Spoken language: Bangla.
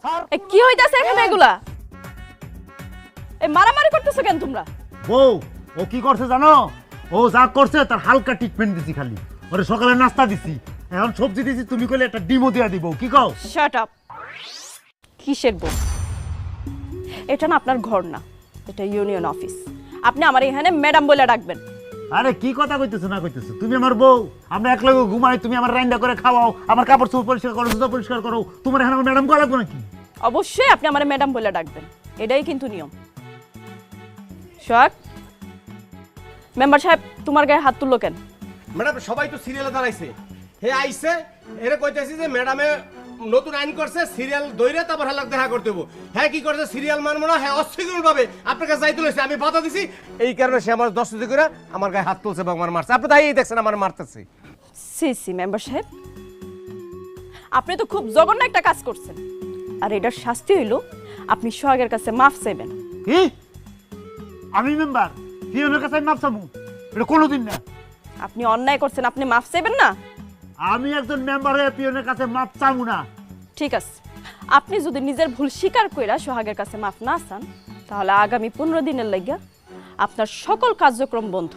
স্যার। কি হইতাছে এখানে এগুলা? এই মারামারি করতেছো কেন তোমরা? বউ ও কি করছে জানো? ও যা করছে তার হালকা ট্রিটমেন্ট দিছি, খালি ওরে সকালে নাস্তা দিছি, এখন সবজি দিছি, তুমি কইলে একটা ডিমও দিয়া দিব, কি কও? Shut up. কিসের বউ? এটা না আপনার ঘর না, এটা ইউনিয়ন অফিস। আপনি আমার এখানে ম্যাডাম বলে ডাকবেন। আরে কি কথা কইতেছো না কইতেছো? তুমি আমার বউ, আমরা একলগে ঘুমাই, তুমি আমার রান্না করে খাওয়াও, আমার কাপড় চোপড় পরিষ্কার করো, জুতা পরিষ্কার করো, তোমার এখানে আমার ম্যাডাম করা লাগবে নাকি? অবশ্যই আপনি আমার ম্যাডাম বলে ডাকবেন, এটাই কিন্তু নিয়ম। সোহাগ, মেম্বার সাহেব তোমার গায়ে হাত তুললো কেন? ম্যাডাম সবাই তো সিরিয়ালে দাঁড়াইছে, হে আইছে এরে কইতেছি যে ম্যাডামে নতুন আইন করছে, সিরিয়াল দইরে তারপর হালাক দেখা করতে হবো। হ্যাঁ কি করছে, সিরিয়াল মানবো না, হ্যাঁ অশৃঙ্খল ভাবে আপনার কাছে যাইতে লইছে, আমি বাধা দিছি, এই কারণে সে আমার দস্ততি করে আমার গায়ে হাত তুলছে এবং আমার মারছে। আপনি তাই দেখছেন আমার মারতেছে। সি সি মেম্বার সাহেব, আপনি তো খুব জঘন্য একটা কাজ করছেন, আর এটার শাস্তি হইল আপনি সোহাগের কাছে মাফ চাইবেন। কি? আমি মেম্বার পিয়নের কাছে মাপ চামু? এটা কোনোদিন না। আপনি অন্যায় করছেন, আপনি মাফ চাইবেন না? আমি একজন মেম্বার হয়ে পিয়নের কাছে মাপ চামু না। ঠিক আছে, আপনি যদি নিজের ভুল স্বীকার কইরা সোহাগের কাছে মাফ না চান, তাহলে আগামী 15 দিনের লাগিয়া আপনার সকল কার্যক্রম বন্ধ।